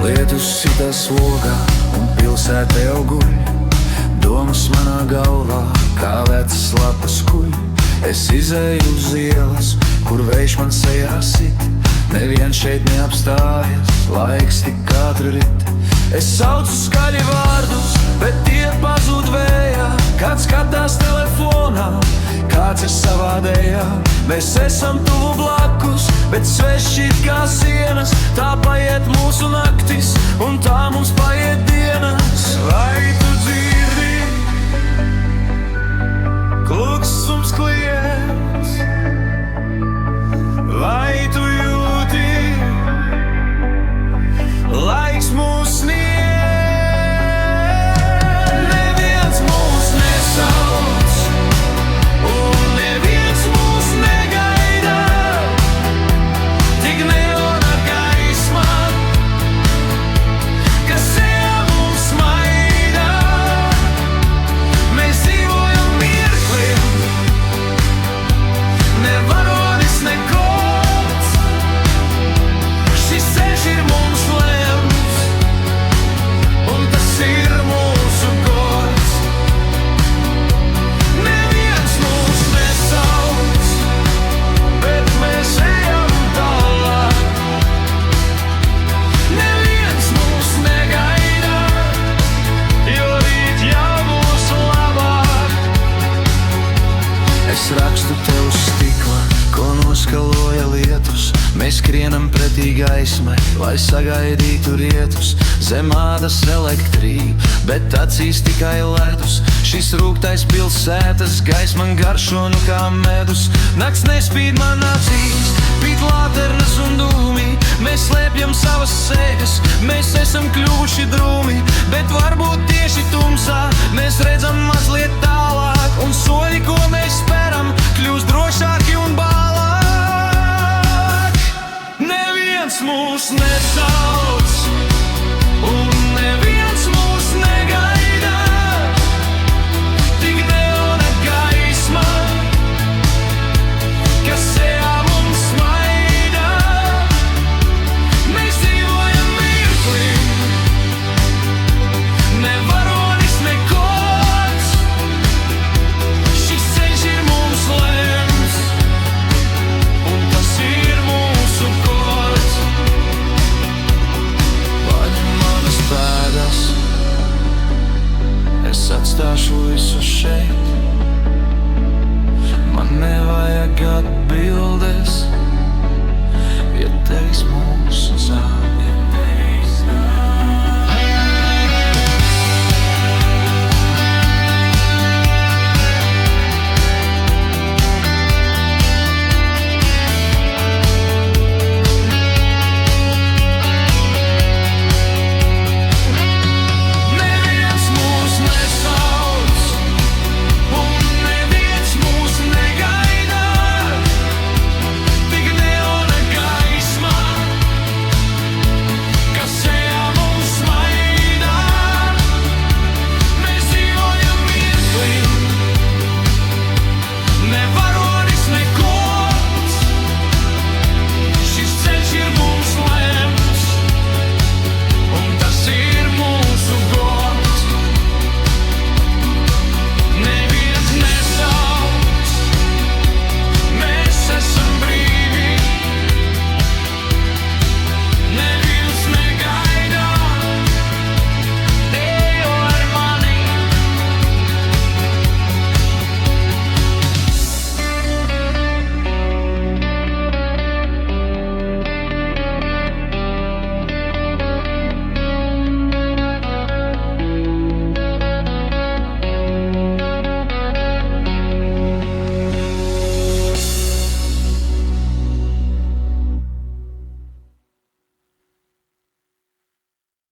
Lietus sitas logā un pilsēta jau guļ. Domas manā galvā kā vecas lapas kuļ. Es izēju uz ielas, kur vējš man sejā sit. Neviens šeit neapstājas, laiks tik ātri rit. Es saucu skaļi vārdus, bet tie pazūd vējā. Kāds skatās telefonā, kāds ir savā dējā. Mēs esam tuvu blakus, bet sveši kā sienas. Tā paiet mūsu naktis, un tā mums paiet dienas. Vai tu dzirdi? Kluksums kliedz. Vai tu jūti? Laiks mūs sniedz. Neviens mūs nesauc, un neviens mūs negaida. Tik neona gaisma, kas sejā mums smaida. Mēs dzīvojam mirklim, ne varonis, ne kods. Šis ceļš ir mums lemts, un tas ir mūsu gods. Neviens mūs nesauc, bet mēs ejam tālāk. Neviens mūs negaida, jo rīt jau būs labāk. Es rakstu tev uz stikla, ko noskaloja lietus. Mēs skrienam pretī gaismai, lai sagaidītu rietus. Zem ādas elektrība, bet acīs tikai ledus. Šis rūgtais pilsētas gaiss man garšo nu kā medus. Nakts nespīd man acīs, pīt lāternas un dūmi. Mēs slēpjam savas sejas, mēs esam kļuvuši drūmi. Bet varbūt tieši tumsā mēs redzam mazliet tālāk. Un soļi, ko mēs speram, kļūst drošāki un bālāk. Neviens mūs nesauc, un